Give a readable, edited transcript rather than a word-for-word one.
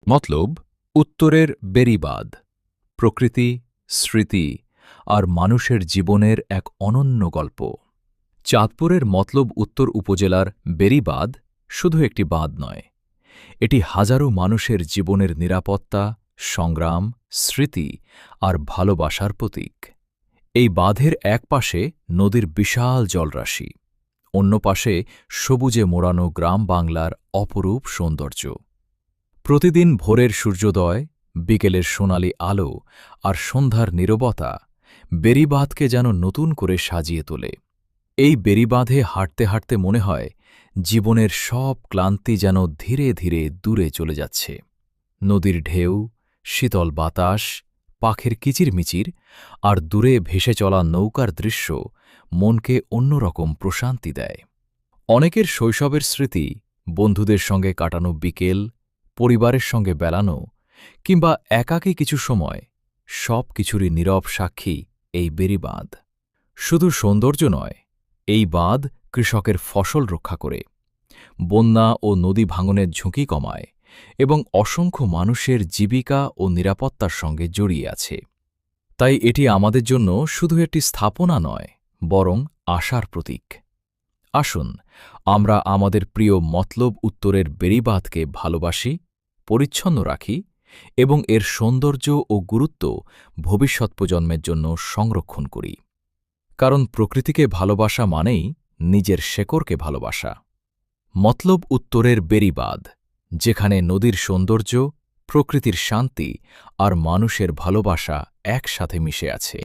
মতলব উত্তরের বেড়িবাঁধ প্রকৃতি, স্মৃতি আর মানুষের জীবনের এক অনন্য গল্প। চাঁদপুরের মতলব উত্তর উপজেলার বেড়িবাঁধ শুধু একটি বাঁধ নয়, এটি হাজারো মানুষের জীবনের নিরাপত্তা, সংগ্রাম, স্মৃতি আর ভালোবাসার প্রতীক। এই বাঁধের এক পাশে নদীর বিশাল জলরাশি, অন্য পাশে সবুজে মোড়ানো গ্রাম বাংলার অপরূপ সৌন্দর্য। প্রতিদিন ভোরের সূর্যোদয়, বিকেলের সোনালি আলো আর সন্ধ্যার নীরবতা বেড়িবাঁধকে যেন নতুন করে সাজিয়ে তোলে। এই বেড়িবাঁধে হাঁটতে হাঁটতে মনে হয় জীবনের সব ক্লান্তি যেন ধীরে ধীরে দূরে চলে যাচ্ছে। নদীর ঢেউ, শীতল বাতাস, পাখির কিচিরমিচির আর দূরে ভেসে চলা নৌকার দৃশ্য মনকে অন্যরকম প্রশান্তি দেয়। অনেকের শৈশবের স্মৃতি, বন্ধুদের সঙ্গে কাটানো বিকেল, পরিবারের সঙ্গে বেড়ানো কিংবা একাকী কিছু সময়, সব কিছুরই নীরব সাক্ষী এই বেড়িবাঁধ। শুধু সৌন্দর্য নয়, এই বাঁধ কৃষকের ফসল রক্ষা করে, বন্যা ও নদী ভাঙনের ঝুঁকি কমায় এবং অসংখ্য মানুষের জীবিকা ও নিরাপত্তার সঙ্গে জড়িয়ে আছে। তাই এটি আমাদের জন্য শুধু একটি স্থাপনা নয়, বরং আশার প্রতীক। আসুন আমরা আমাদের প্রিয় মতলব উত্তরের বেড়িবাঁধকে ভালোবাসি, পরিচ্ছন্ন রাখি এবং এর সৌন্দর্য ও গুরুত্ব ভবিষ্যৎ প্রজন্মের জন্য সংরক্ষণ করি। কারণ প্রকৃতিকে ভালোবাসা মানেই নিজের শেকড়কে ভালোবাসা। মতলব উত্তরের বেড়িবাঁধ, যেখানে নদীর সৌন্দর্য, প্রকৃতির শান্তি আর মানুষের ভালোবাসা একসাথে মিশে আছে।